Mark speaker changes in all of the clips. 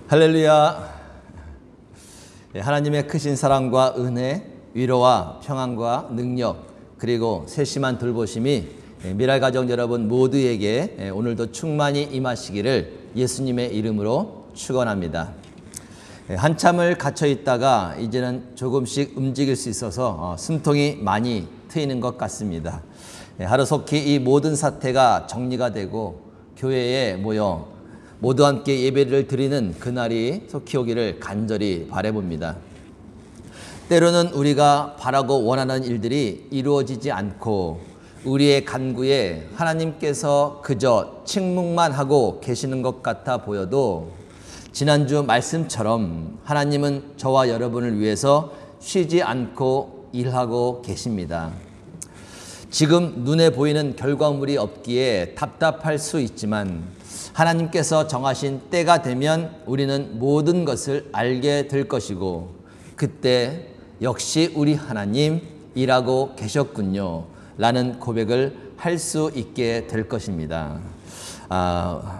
Speaker 1: 할렐루야. 하나님의 크신 사랑과 은혜, 위로와 평안과 능력, 그리고 세심한 돌보심이 미랄가정 여러분 모두에게 오늘도 충만히 임하시기를 예수님의 이름으로 축원합니다. 한참을 갇혀 있다가 이제는 조금씩 움직일 수 있어서 숨통이 많이 트이는 것 같습니다. 하루속히 이 모든 사태가 정리가 되고 교회에 모여 모두 함께 예배를 드리는 그날이 속히 오기를 간절히 바라봅니다. 때로는 우리가 바라고 원하는 일들이 이루어지지 않고 우리의 간구에 하나님께서 그저 침묵만 하고 계시는 것 같아 보여도 지난주 말씀처럼 하나님은 저와 여러분을 위해서 쉬지 않고 일하고 계십니다. 지금 눈에 보이는 결과물이 없기에 답답할 수 있지만 하나님께서 정하신 때가 되면 우리는 모든 것을 알게 될 것이고 그때 역시 우리 하나님 일하고 계셨군요 라는 고백을 할 수 있게 될 것입니다.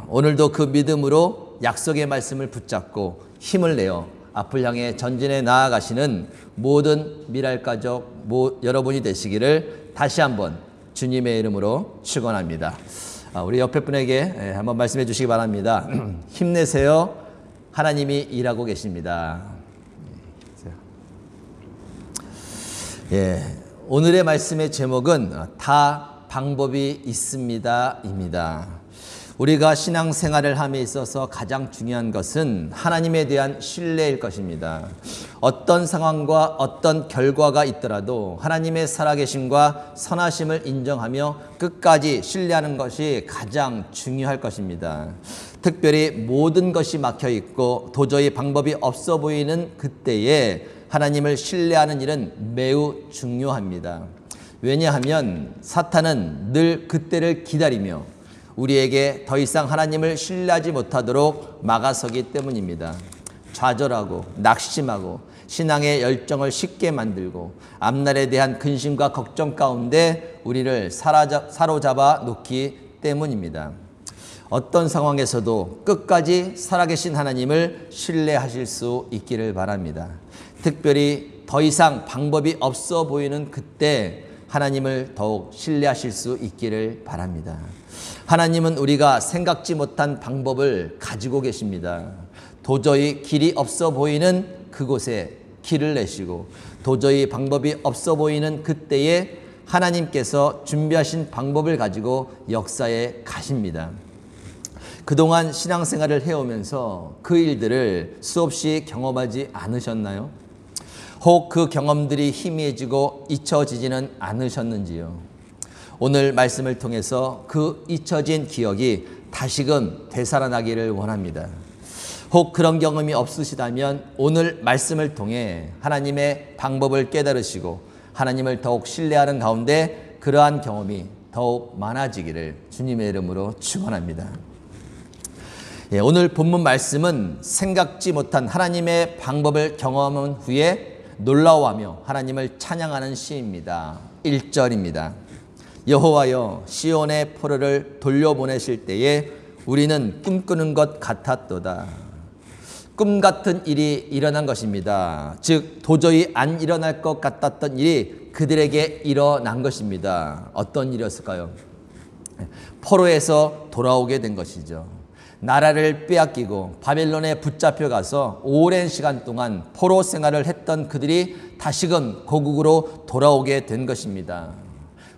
Speaker 1: 오늘도 그 믿음으로 약속의 말씀을 붙잡고 힘을 내어 앞을 향해 전진해 나아가시는 모든 미랄가족 여러분이 되시기를 다시 한번 주님의 이름으로 축원합니다. 우리 옆에 분에게 한번 말씀해 주시기 바랍니다. 힘내세요. 하나님이 일하고 계십니다. 오늘의 말씀의 제목은 다 방법이 있습니다입니다. 우리가 신앙생활을 함에 있어서 가장 중요한 것은 하나님에 대한 신뢰일 것입니다. 어떤 상황과 어떤 결과가 있더라도 하나님의 살아계심과 선하심을 인정하며 끝까지 신뢰하는 것이 가장 중요할 것입니다. 특별히 모든 것이 막혀있고 도저히 방법이 없어 보이는 그때에 하나님을 신뢰하는 일은 매우 중요합니다. 왜냐하면 사탄은 늘 그때를 기다리며 우리에게 더 이상 하나님을 신뢰하지 못하도록 막아서기 때문입니다. 좌절하고 낙심하고 신앙의 열정을 쉽게 만들고 앞날에 대한 근심과 걱정 가운데 우리를 사로잡아 놓기 때문입니다. 어떤 상황에서도 끝까지 살아계신 하나님을 신뢰하실 수 있기를 바랍니다. 특별히 더 이상 방법이 없어 보이는 그때 하나님을 더욱 신뢰하실 수 있기를 바랍니다. 하나님은 우리가 생각지 못한 방법을 가지고 계십니다. 도저히 길이 없어 보이는 그곳에 길을 내시고 도저히 방법이 없어 보이는 그때에 하나님께서 준비하신 방법을 가지고 역사에 가십니다. 그동안 신앙생활을 해오면서 그 일들을 수없이 경험하지 않으셨나요? 혹 그 경험들이 희미해지고 잊혀지지는 않으셨는지요? 오늘 말씀을 통해서 그 잊혀진 기억이 다시금 되살아나기를 원합니다. 혹 그런 경험이 없으시다면 오늘 말씀을 통해 하나님의 방법을 깨달으시고 하나님을 더욱 신뢰하는 가운데 그러한 경험이 더욱 많아지기를 주님의 이름으로 축원합니다. 오늘 본문 말씀은 생각지 못한 하나님의 방법을 경험한 후에 놀라워하며 하나님을 찬양하는 시입니다. 1절입니다. 여호와여 시온의 포로를 돌려보내실 때에 우리는 꿈꾸는 것 같았도다. 꿈 같은 일이 일어난 것입니다. 즉 도저히 안 일어날 것 같았던 일이 그들에게 일어난 것입니다. 어떤 일이었을까요? 포로에서 돌아오게 된 것이죠. 나라를 빼앗기고 바벨론에 붙잡혀 가서 오랜 시간 동안 포로 생활을 했던 그들이 다시금 고국으로 돌아오게 된 것입니다.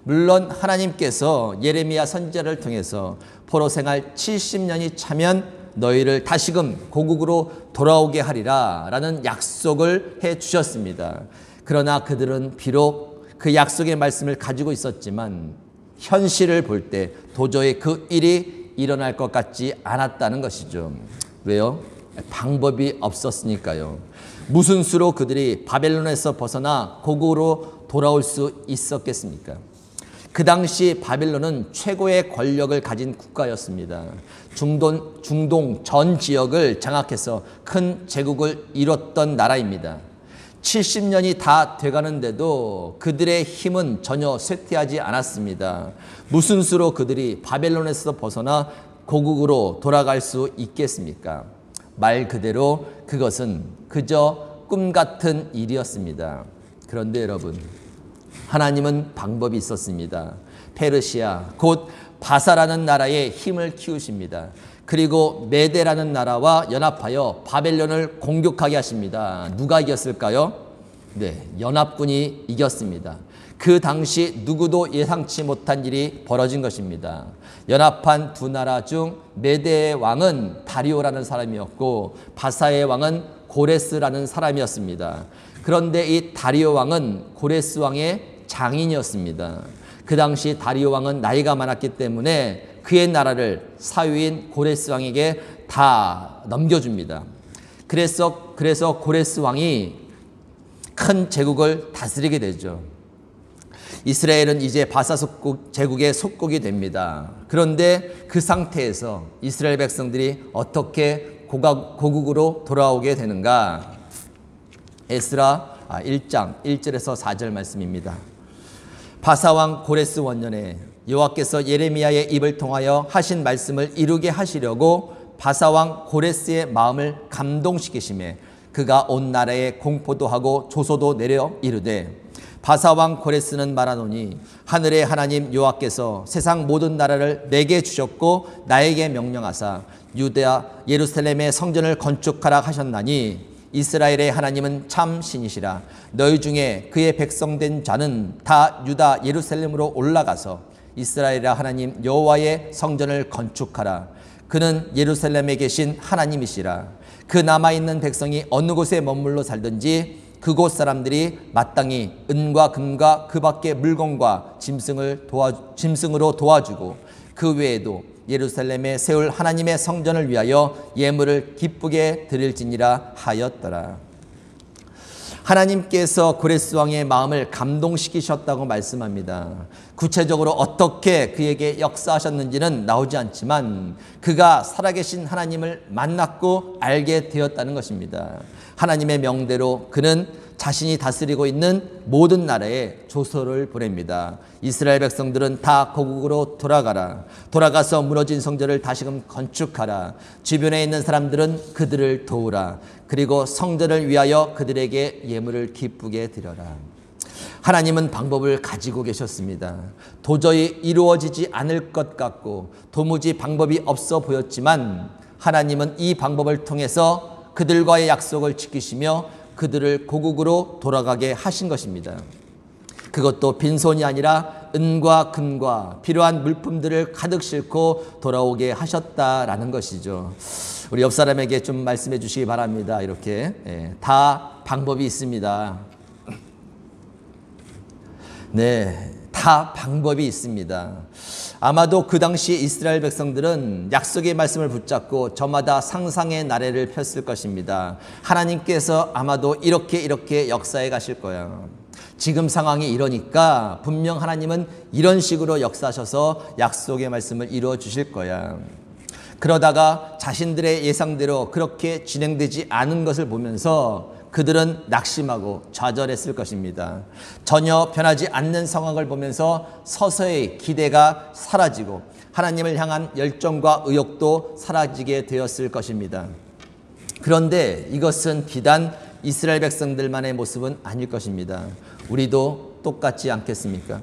Speaker 1: 물론 하나님께서 예레미야 선지자를 통해서 포로 생활 70년이 차면 너희를 다시금 고국으로 돌아오게 하리라 라는 약속을 해 주셨습니다. 그러나 그들은 비록 그 약속의 말씀을 가지고 있었지만 현실을 볼 때 도저히 그 일이 일어날 것 같지 않았다는 것이죠. 왜요? 방법이 없었으니까요. 무슨 수로 그들이 바벨론에서 벗어나 고국으로 돌아올 수 있었겠습니까? 그 당시 바벨론은 최고의 권력을 가진 국가였습니다. 중동 전 지역을 장악해서 큰 제국을 이뤘던 나라입니다. 70년이 다 돼가는데도 그들의 힘은 전혀 쇠퇴하지 않았습니다. 무슨 수로 그들이 바벨론에서 벗어나 고국으로 돌아갈 수 있겠습니까? 말 그대로 그것은 그저 꿈 같은 일이었습니다. 그런데 여러분, 하나님은 방법이 있었습니다. 페르시아, 곧 바사라는 나라에 힘을 키우십니다. 그리고 메데라는 나라와 연합하여 바벨론을 공격하게 하십니다. 누가 이겼을까요? 네, 연합군이 이겼습니다. 그 당시 누구도 예상치 못한 일이 벌어진 것입니다. 연합한 두 나라 중 메대의 왕은 다리오라는 사람이었고 바사의 왕은 고레스라는 사람이었습니다. 그런데 이 다리오 왕은 고레스 왕의 장인이었습니다. 그 당시 다리오 왕은 나이가 많았기 때문에 그의 나라를 사위인 고레스 왕에게 다 넘겨줍니다. 그래서 고레스 왕이 큰 제국을 다스리게 되죠. 이스라엘은 이제 바사 제국의 속국이 됩니다. 그런데 그 상태에서 이스라엘 백성들이 어떻게 고국으로 돌아오게 되는가? 에스라 1장 1절에서 4절 말씀입니다. 바사왕 고레스 원년에 여호와께서 예레미야의 입을 통하여 하신 말씀을 이루게 하시려고 바사왕 고레스의 마음을 감동시키시매 그가 온 나라에 공포도 하고 조소도 내려 이르되 바사왕 고레스는 말하노니 하늘의 하나님 여호와께서 세상 모든 나라를 내게 주셨고 나에게 명령하사 유다 예루살렘의 성전을 건축하라 하셨나니 이스라엘의 하나님은 참 신이시라. 너희 중에 그의 백성된 자는 다 유다 예루살렘으로 올라가서 이스라엘의 하나님 여호와의 성전을 건축하라. 그는 예루살렘에 계신 하나님이시라. 그 남아있는 백성이 어느 곳에 머물러 살든지 그곳 사람들이 마땅히 은과 금과 그 밖의 물건과 짐승으로 도와주고 그 외에도 예루살렘에 세울 하나님의 성전을 위하여 예물을 기쁘게 드릴지니라 하였더라. 하나님께서 고레스 왕의 마음을 감동시키셨다고 말씀합니다. 구체적으로 어떻게 그에게 역사하셨는지는 나오지 않지만 그가 살아계신 하나님을 만났고 알게 되었다는 것입니다. 하나님의 명대로 그는 자신이 다스리고 있는 모든 나라에 조서를 보냅니다. 이스라엘 백성들은 다 고국으로 돌아가서 무너진 성전을 다시금 건축하라. 주변에 있는 사람들은 그들을 도우라. 그리고 성전을 위하여 그들에게 예물을 기쁘게 드려라. 하나님은 방법을 가지고 계셨습니다. 도저히 이루어지지 않을 것 같고 도무지 방법이 없어 보였지만 하나님은 이 방법을 통해서 그들과의 약속을 지키시며 그들을 고국으로 돌아가게 하신 것입니다. 그것도 빈손이 아니라 은과 금과 필요한 물품들을 가득 싣고 돌아오게 하셨다라는 것이죠. 우리 옆 사람에게 좀 말씀해 주시기 바랍니다. 이렇게 다 방법이 있습니다. 네, 다 방법이 있습니다. 아마도 그 당시 이스라엘 백성들은 약속의 말씀을 붙잡고 저마다 상상의 나래를 폈을 것입니다. 하나님께서 아마도 이렇게 역사해 가실 거야. 지금 상황이 이러니까 분명 하나님은 이런 식으로 역사하셔서 약속의 말씀을 이루어 주실 거야. 그러다가 자신들의 예상대로 그렇게 진행되지 않은 것을 보면서 그들은 낙심하고 좌절했을 것입니다. 전혀 변하지 않는 상황을 보면서 서서히 기대가 사라지고 하나님을 향한 열정과 의욕도 사라지게 되었을 것입니다. 그런데 이것은 비단 이스라엘 백성들만의 모습은 아닐 것입니다. 우리도 똑같지 않겠습니까?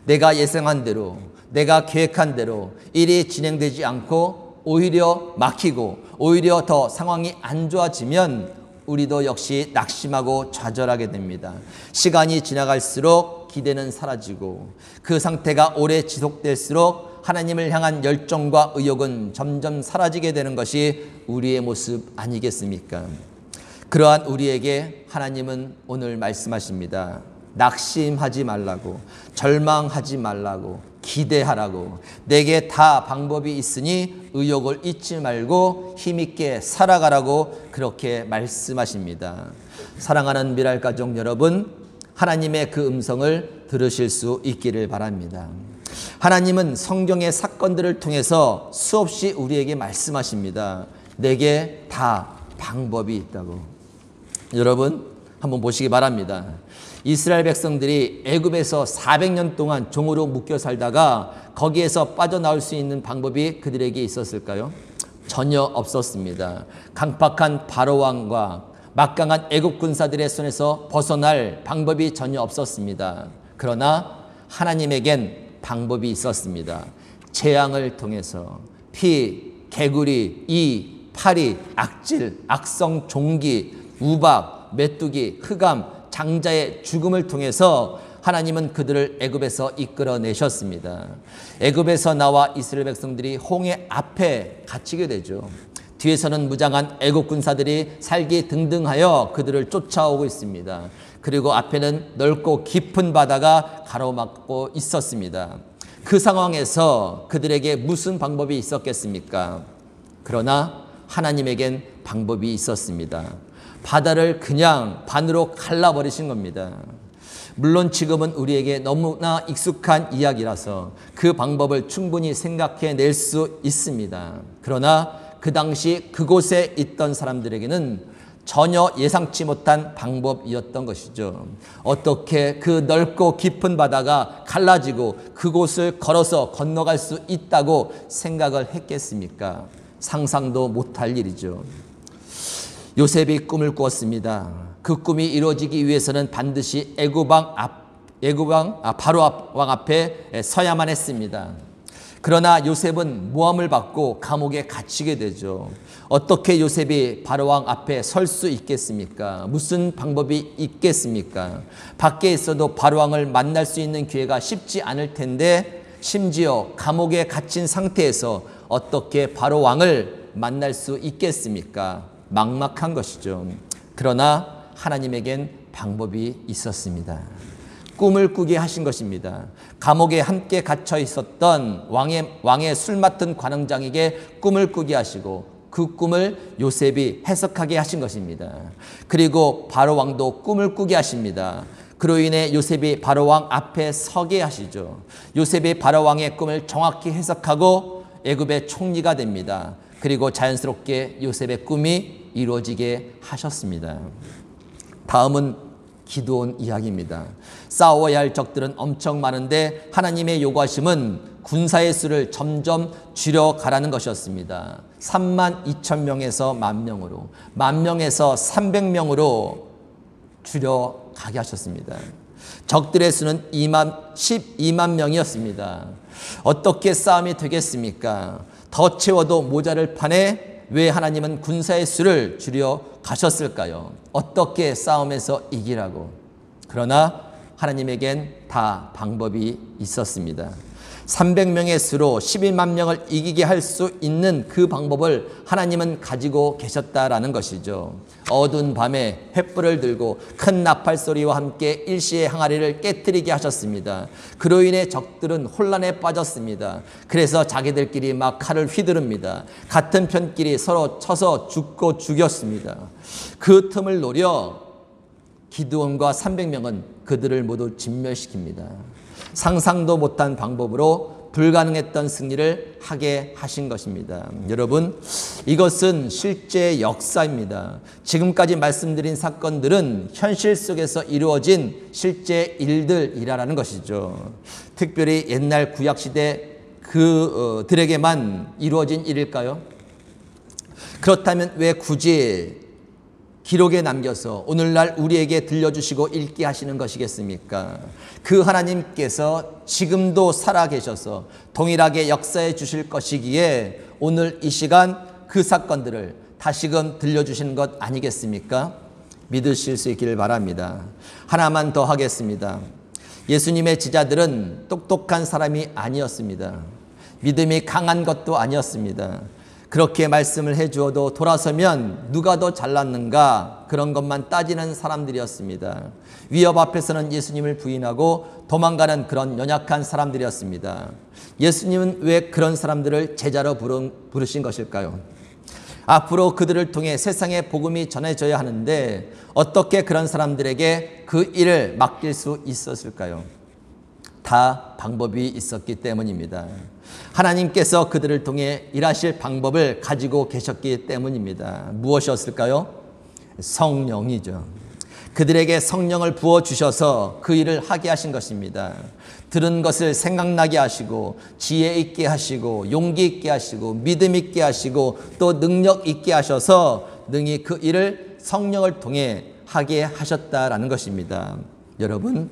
Speaker 1: 내가 예상한 대로, 내가 계획한 대로 일이 진행되지 않고 오히려 막히고 오히려 더 상황이 안 좋아지면 우리도 역시 낙심하고 좌절하게 됩니다. 시간이 지나갈수록 기대는 사라지고 그 상태가 오래 지속될수록 하나님을 향한 열정과 의욕은 점점 사라지게 되는 것이 우리의 모습 아니겠습니까? 그러한 우리에게 하나님은 오늘 말씀하십니다. 낙심하지 말라고, 절망하지 말라고, 기대하라고. 내게 다 방법이 있으니 의욕을 잊지 말고 힘있게 살아가라고 그렇게 말씀하십니다. 사랑하는 미랄가족 여러분, 하나님의 그 음성을 들으실 수 있기를 바랍니다. 하나님은 성경의 사건들을 통해서 수없이 우리에게 말씀하십니다. 내게 다 방법이 있다고. 여러분 한번 보시기 바랍니다. 이스라엘 백성들이 애굽에서 400년 동안 종으로 묶여 살다가 거기에서 빠져나올 수 있는 방법이 그들에게 있었을까요? 전혀 없었습니다. 강팍한 바로 왕과 막강한 애국 군사들의 손에서 벗어날 방법이 전혀 없었습니다. 그러나 하나님에겐 방법이 있었습니다. 재앙을 통해서 피, 개구리, 이, 파리, 악질, 악성 종기, 우박, 메뚜기, 흑암, 장자의 죽음을 통해서 하나님은 그들을 애굽에서 이끌어내셨습니다. 애굽에서 나와 이스라엘 백성들이 홍해 앞에 갇히게 되죠. 뒤에서는 무장한 애국 군사들이 살기등등하여 그들을 쫓아오고 있습니다. 그리고 앞에는 넓고 깊은 바다가 가로막고 있었습니다. 그 상황에서 그들에게 무슨 방법이 있었겠습니까? 그러나 하나님에겐 방법이 있었습니다. 바다를 그냥 반으로 갈라버리신 겁니다. 물론 지금은 우리에게 너무나 익숙한 이야기라서 그 방법을 충분히 생각해낼 수 있습니다. 그러나 그 당시 그곳에 있던 사람들에게는 전혀 예상치 못한 방법이었던 것이죠. 어떻게 그 넓고 깊은 바다가 갈라지고 그곳을 걸어서 건너갈 수 있다고 생각을 했겠습니까? 상상도 못할 일이죠. 요셉이 꿈을 꾸었습니다. 그 꿈이 이루어지기 위해서는 반드시 바로 왕 앞에 서야만 했습니다. 그러나 요셉은 모함을 받고 감옥에 갇히게 되죠. 어떻게 요셉이 바로 왕 앞에 설 수 있겠습니까? 무슨 방법이 있겠습니까? 밖에 있어도 바로 왕을 만날 수 있는 기회가 쉽지 않을 텐데 심지어 감옥에 갇힌 상태에서 어떻게 바로 왕을 만날 수 있겠습니까? 막막한 것이죠. 그러나 하나님에겐 방법이 있었습니다. 꿈을 꾸게 하신 것입니다. 감옥에 함께 갇혀 있었던 왕의 술 맡은 관원장에게 꿈을 꾸게 하시고 그 꿈을 요셉이 해석하게 하신 것입니다. 그리고 바로 왕도 꿈을 꾸게 하십니다. 그로 인해 요셉이 바로 왕 앞에 서게 하시죠. 요셉이 바로 왕의 꿈을 정확히 해석하고 애굽의 총리가 됩니다. 그리고 자연스럽게 요셉의 꿈이 이루어지게 하셨습니다. 다음은 기드온 이야기입니다. 싸워야 할 적들은 엄청 많은데 하나님의 요구하심은 군사의 수를 점점 줄여가라는 것이었습니다. 32,000명에서 10,000명으로, 10,000명에서 300명으로 줄여가게 하셨습니다. 적들의 수는 12만 명이었습니다. 어떻게 싸움이 되겠습니까? 더 채워도 모자를 판에 왜 하나님은 군사의 수를 줄여 가셨을까요? 어떻게 싸움에서 이기라고? 그러나 하나님에겐 다 방법이 있었습니다. 300명의 수로 11만 명을 이기게 할 수 있는 그 방법을 하나님은 가지고 계셨다라는 것이죠. 어두운 밤에 횃불을 들고 큰 나팔 소리와 함께 일시에 항아리를 깨뜨리게 하셨습니다. 그로 인해 적들은 혼란에 빠졌습니다. 그래서 자기들끼리 막 칼을 휘두릅니다. 같은 편끼리 서로 쳐서 죽고 죽였습니다. 그 틈을 노려 기드온과 300명은 그들을 모두 진멸시킵니다. 상상도 못한 방법으로 불가능했던 승리를 하게 하신 것입니다. 여러분, 이것은 실제 역사입니다. 지금까지 말씀드린 사건들은 현실 속에서 이루어진 실제 일들이라는 것이죠. 특별히 옛날 구약시대 그들에게만 이루어진 일일까요? 그렇다면 왜 굳이 기록에 남겨서 오늘날 우리에게 들려주시고 읽게 하시는 것이겠습니까? 그 하나님께서 지금도 살아계셔서 동일하게 역사해 주실 것이기에 오늘 이 시간 그 사건들을 다시금 들려주시는 것 아니겠습니까? 믿으실 수 있기를 바랍니다. 하나만 더 하겠습니다. 예수님의 제자들은 똑똑한 사람이 아니었습니다. 믿음이 강한 것도 아니었습니다. 그렇게 말씀을 해주어도 돌아서면 누가 더 잘났는가 그런 것만 따지는 사람들이었습니다. 위협 앞에서는 예수님을 부인하고 도망가는 그런 연약한 사람들이었습니다. 예수님은 왜 그런 사람들을 제자로 부르신 것일까요? 앞으로 그들을 통해 세상에 복음이 전해져야 하는데 어떻게 그런 사람들에게 그 일을 맡길 수 있었을까요? 다 방법이 있었기 때문입니다. 하나님께서 그들을 통해 일하실 방법을 가지고 계셨기 때문입니다. 무엇이었을까요? 성령이죠. 그들에게 성령을 부어주셔서 그 일을 하게 하신 것입니다. 들은 것을 생각나게 하시고 지혜 있게 하시고 용기 있게 하시고 믿음 있게 하시고 또 능력 있게 하셔서 능히 그 일을 성령을 통해 하게 하셨다라는 것입니다. 여러분,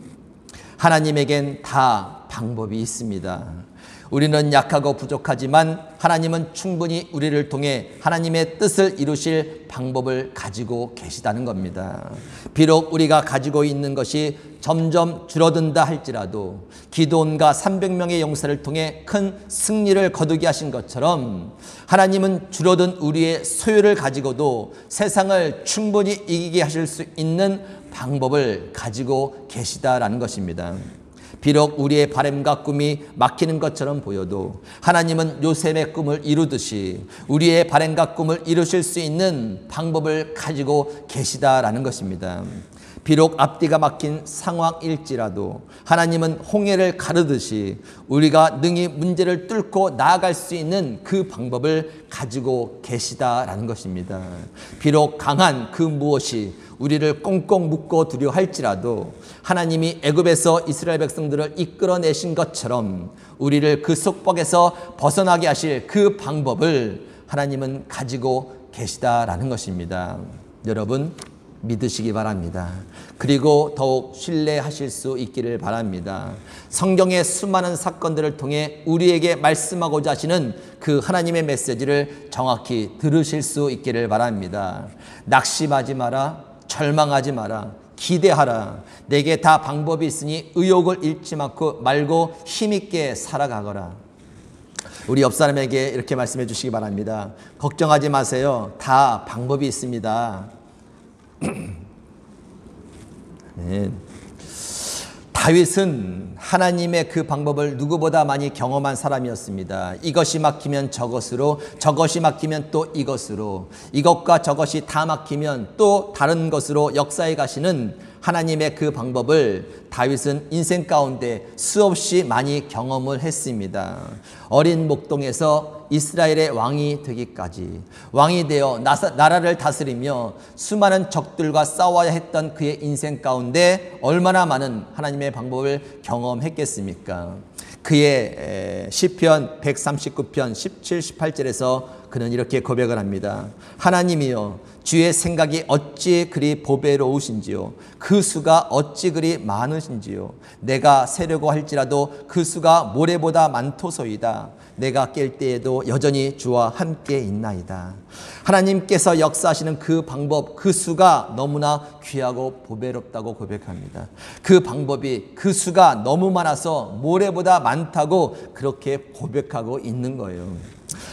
Speaker 1: 하나님에겐 다 방법이 있습니다. 우리는 약하고 부족하지만 하나님은 충분히 우리를 통해 하나님의 뜻을 이루실 방법을 가지고 계시다는 겁니다. 비록 우리가 가지고 있는 것이 점점 줄어든다 할지라도 기드온과 300명의 용사를 통해 큰 승리를 거두게 하신 것처럼 하나님은 줄어든 우리의 소유를 가지고도 세상을 충분히 이기게 하실 수 있는 방법을 가지고 계시다라는 것입니다. 비록 우리의 바람과 꿈이 막히는 것처럼 보여도 하나님은 요셉의 꿈을 이루듯이 우리의 바람과 꿈을 이루실 수 있는 방법을 가지고 계시다라는 것입니다. 비록 앞뒤가 막힌 상황일지라도 하나님은 홍해를 가르듯이 우리가 능히 문제를 뚫고 나아갈 수 있는 그 방법을 가지고 계시다라는 것입니다. 비록 강한 그 무엇이 우리를 꽁꽁 묶어 두려 할지라도 하나님이 애굽에서 이스라엘 백성들을 이끌어내신 것처럼 우리를 그 속박에서 벗어나게 하실 그 방법을 하나님은 가지고 계시다라는 것입니다. 여러분, 믿으시기 바랍니다. 그리고 더욱 신뢰하실 수 있기를 바랍니다. 성경의 수많은 사건들을 통해 우리에게 말씀하고자 하시는 그 하나님의 메시지를 정확히 들으실 수 있기를 바랍니다. 낙심하지 마라, 절망하지 마라, 기대하라. 내게 다 방법이 있으니 의욕을 잃지 말고 힘있게 살아가거라. 우리 옆 사람에게 이렇게 말씀해 주시기 바랍니다. 걱정하지 마세요. 다 방법이 있습니다. 네. 다윗은 하나님의 그 방법을 누구보다 많이 경험한 사람이었습니다. 이것이 막히면 저것으로, 저것이 막히면 또 이것으로, 이것과 저것이 다 막히면 또 다른 것으로 역사해 가시는 하나님의 그 방법을 다윗은 인생 가운데 수없이 많이 경험을 했습니다. 어린 목동에서 이스라엘의 왕이 되기까지, 왕이 되어 나라를 다스리며 수많은 적들과 싸워야 했던 그의 인생 가운데 얼마나 많은 하나님의 방법을 경험했겠습니까? 그의 시편 139편 17, 18절에서 그는 이렇게 고백을 합니다. 하나님이여, 주의 생각이 어찌 그리 보배로우신지요, 그 수가 어찌 그리 많으신지요. 내가 세려고 할지라도 그 수가 모래보다 많도소이다. 내가 깰 때에도 여전히 주와 함께 있나이다. 하나님께서 역사하시는 그 방법, 그 수가 너무나 귀하고 보배롭다고 고백합니다. 그 방법이, 그 수가 너무 많아서 모래보다 많다고 그렇게 고백하고 있는 거예요.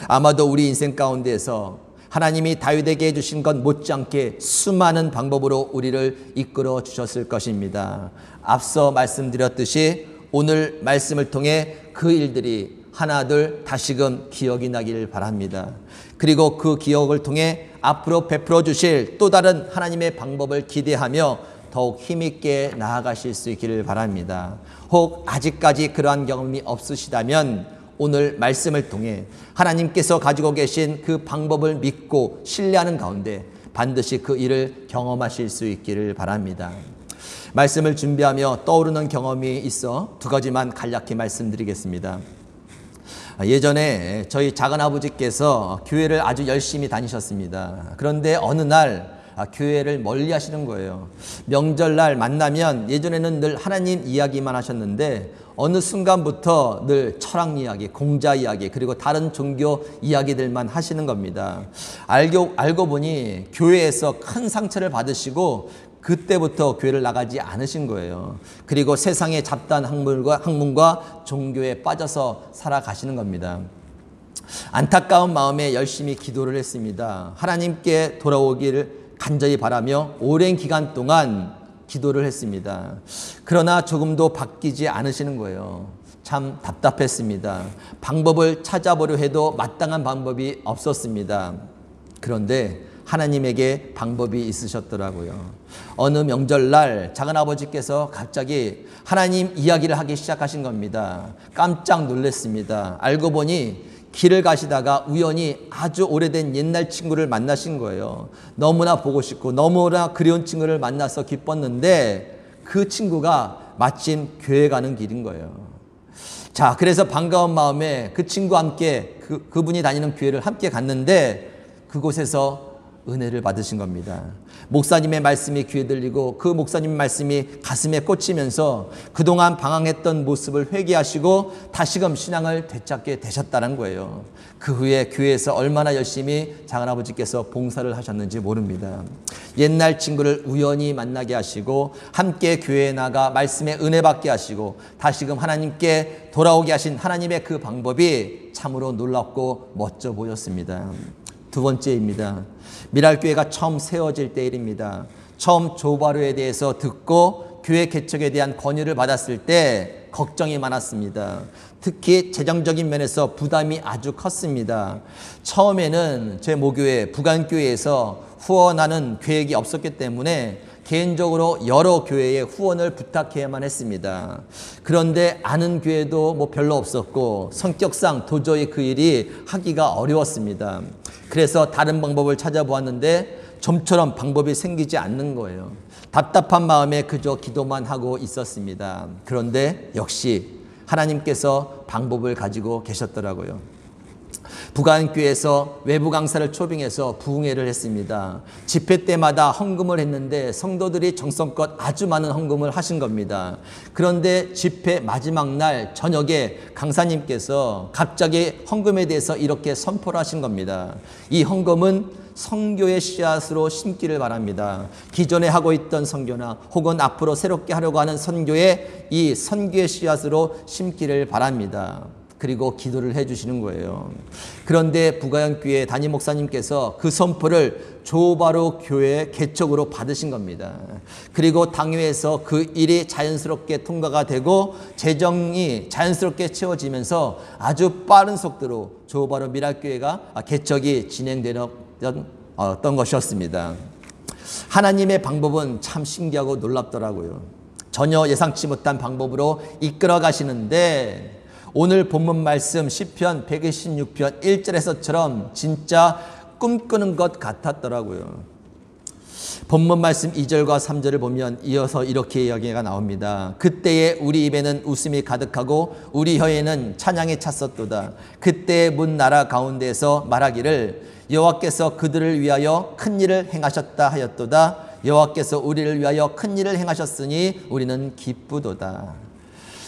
Speaker 1: 아마도 우리 인생 가운데에서 하나님이 다윗에게 해주신 것 못지않게 수많은 방법으로 우리를 이끌어 주셨을 것입니다. 앞서 말씀드렸듯이 오늘 말씀을 통해 그 일들이 하나둘 다시금 기억이 나기를 바랍니다. 그리고 그 기억을 통해 앞으로 베풀어 주실 또 다른 하나님의 방법을 기대하며 더욱 힘있게 나아가실 수 있기를 바랍니다. 혹 아직까지 그러한 경험이 없으시다면 오늘 말씀을 통해 하나님께서 가지고 계신 그 방법을 믿고 신뢰하는 가운데 반드시 그 일을 경험하실 수 있기를 바랍니다. 말씀을 준비하며 떠오르는 경험이 있어 두 가지만 간략히 말씀드리겠습니다. 예전에 저희 작은아버지께서 교회를 아주 열심히 다니셨습니다. 그런데 어느 날 교회를 멀리 하시는 거예요. 명절날 만나면 예전에는 늘 하나님 이야기만 하셨는데 어느 순간부터 늘 철학 이야기, 공자 이야기, 그리고 다른 종교 이야기들만 하시는 겁니다. 알고 보니 교회에서 큰 상처를 받으시고 그때부터 교회를 나가지 않으신 거예요. 그리고 세상의 잡다한 학문과 종교에 빠져서 살아가시는 겁니다. 안타까운 마음에 열심히 기도를 했습니다. 하나님께 돌아오기를 간절히 바라며 오랜 기간 동안 기도를 했습니다. 그러나 조금도 바뀌지 않으시는 거예요. 참 답답했습니다. 방법을 찾아보려 해도 마땅한 방법이 없었습니다. 그런데 하나님에게 방법이 있으셨더라고요. 어느 명절날 작은아버지께서 갑자기 하나님 이야기를 하기 시작하신 겁니다. 깜짝 놀랐습니다. 알고 보니 길을 가시다가 우연히 아주 오래된 옛날 친구를 만나신 거예요. 너무나 보고 싶고 너무나 그리운 친구를 만나서 기뻤는데 그 친구가 마침 교회 가는 길인 거예요. 자, 그래서 반가운 마음에 그 친구와 함께 그분이 다니는 교회를 함께 갔는데 그곳에서 은혜를 받으신 겁니다. 목사님의 말씀이 귀에 들리고 그 목사님의 말씀이 가슴에 꽂히면서 그동안 방황했던 모습을 회개하시고 다시금 신앙을 되찾게 되셨다는 거예요. 그 후에 교회에서 얼마나 열심히 작은아버지께서 봉사를 하셨는지 모릅니다. 옛날 친구를 우연히 만나게 하시고 함께 교회에 나가 말씀의 은혜 받게 하시고 다시금 하나님께 돌아오게 하신 하나님의 그 방법이 참으로 놀랍고 멋져 보였습니다. 두 번째입니다. 미랄교회가 처음 세워질 때 일입니다. 처음 조바로에 대해서 듣고 교회 개척에 대한 권유를 받았을 때 걱정이 많았습니다. 특히 재정적인 면에서 부담이 아주 컸습니다. 처음에는 제 모교회 부간교회에서 후원하는 계획이 없었기 때문에 개인적으로 여러 교회에 후원을 부탁해야만 했습니다. 그런데 아는 교회도 별로 없었고 성격상 도저히 그 일이 하기가 어려웠습니다. 그래서 다른 방법을 찾아보았는데 좀처럼 방법이 생기지 않는 거예요. 답답한 마음에 그저 기도만 하고 있었습니다. 그런데 역시 하나님께서 방법을 가지고 계셨더라고요. 부간교회에서 외부 강사를 초빙해서 부흥회를 했습니다. 집회 때마다 헌금을 했는데 성도들이 정성껏 아주 많은 헌금을 하신 겁니다. 그런데 집회 마지막 날 저녁에 강사님께서 갑자기 헌금에 대해서 이렇게 선포를 하신 겁니다. 이 헌금은 선교의 씨앗으로 심기를 바랍니다. 기존에 하고 있던 선교나 혹은 앞으로 새롭게 하려고 하는 선교에 이 선교의 씨앗으로 심기를 바랍니다. 그리고 기도를 해주시는 거예요. 그런데 부가연교회 담임 목사님께서 그 선포를 조바로 교회 개척으로 받으신 겁니다. 그리고 당회에서 그 일이 자연스럽게 통과가 되고 재정이 자연스럽게 채워지면서 아주 빠른 속도로 조바로 미랄교회가 개척이 진행되었던 것이었습니다. 하나님의 방법은 참 신기하고 놀랍더라고요. 전혀 예상치 못한 방법으로 이끌어 가시는데 오늘 본문 말씀 시편 126편 1절에서처럼 진짜 꿈꾸는 것 같았더라고요. 본문 말씀 2절과 3절을 보면 이어서 이렇게 이야기가 나옵니다. 그때에 우리 입에는 웃음이 가득하고 우리 혀에는 찬양이 찼었도다. 그때에 문 나라 가운데에서 말하기를 여호와께서 그들을 위하여 큰 일을 행하셨다 하였도다. 여호와께서 우리를 위하여 큰 일을 행하셨으니 우리는 기쁘도다.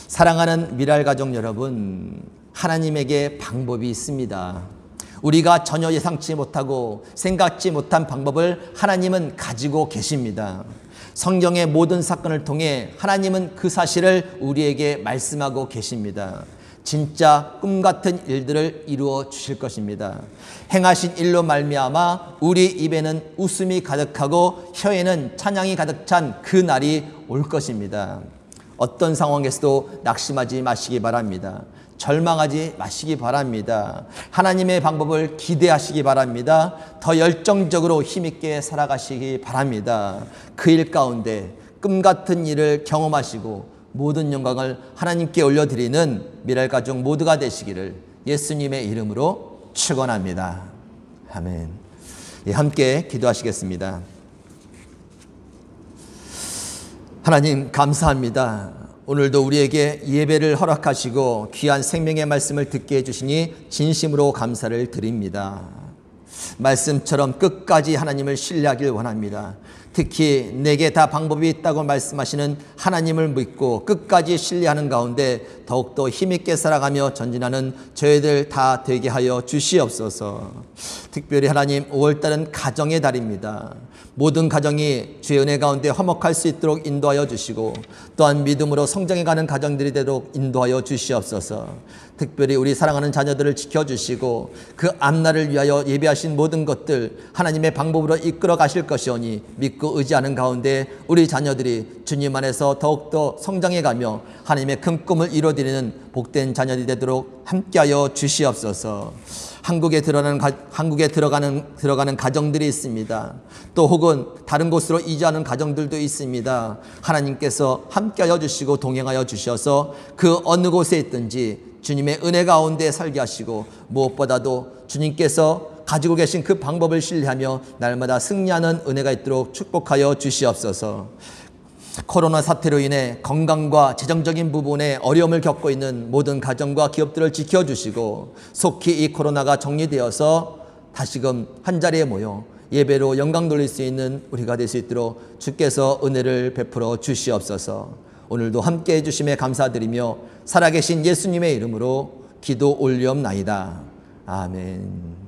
Speaker 1: 사랑하는 미랄 가족 여러분, 하나님에게 방법이 있습니다. 우리가 전혀 예상치 못하고 생각지 못한 방법을 하나님은 가지고 계십니다. 성경의 모든 사건을 통해 하나님은 그 사실을 우리에게 말씀하고 계십니다. 진짜 꿈같은 일들을 이루어 주실 것입니다. 행하신 일로 말미암아 우리 입에는 웃음이 가득하고 혀에는 찬양이 가득 찬 그 날이 올 것입니다. 어떤 상황에서도 낙심하지 마시기 바랍니다. 절망하지 마시기 바랍니다. 하나님의 방법을 기대하시기 바랍니다. 더 열정적으로 힘있게 살아가시기 바랍니다. 그 일 가운데 꿈같은 일을 경험하시고 모든 영광을 하나님께 올려드리는 미랄 가족 모두가 되시기를 예수님의 이름으로 축원합니다. 아멘. 함께 기도하시겠습니다. 하나님 감사합니다. 오늘도 우리에게 예배를 허락하시고 귀한 생명의 말씀을 듣게 해주시니 진심으로 감사를 드립니다. 말씀처럼 끝까지 하나님을 신뢰하길 원합니다. 특히 내게 다 방법이 있다고 말씀하시는 하나님을 믿고 끝까지 신뢰하는 가운데 더욱더 힘있게 살아가며 전진하는 저희들 다 되게 하여 주시옵소서. 특별히 하나님 5월달은 가정의 달입니다. 모든 가정이 주의 은혜 가운데 화목할 수 있도록 인도하여 주시고 또한 믿음으로 성장해가는 가정들이 되도록 인도하여 주시옵소서. 특별히 우리 사랑하는 자녀들을 지켜주시고 그 앞날을 위하여 예배하신 모든 것들 하나님의 방법으로 이끌어 가실 것이오니 믿고 의지하는 가운데 우리 자녀들이 주님 안에서 더욱더 성장해가며 하나님의 큰 꿈을 이루어드리는 복된 자녀들이 되도록 함께하여 주시옵소서. 한국에 들어가는 가정들이 있습니다. 또 혹은 다른 곳으로 이주하는 가정들도 있습니다. 하나님께서 함께하여 주시고 동행하여 주셔서 그 어느 곳에 있든지 주님의 은혜 가운데 살게 하시고 무엇보다도 주님께서 가지고 계신 그 방법을 신뢰하며 날마다 승리하는 은혜가 있도록 축복하여 주시옵소서. 코로나 사태로 인해 건강과 재정적인 부분에 어려움을 겪고 있는 모든 가정과 기업들을 지켜주시고 속히 이 코로나가 정리되어서 다시금 한자리에 모여 예배로 영광 돌릴 수 있는 우리가 될 수 있도록 주께서 은혜를 베풀어 주시옵소서. 오늘도 함께해 주심에 감사드리며 살아계신 예수님의 이름으로 기도 올리옵나이다. 아멘.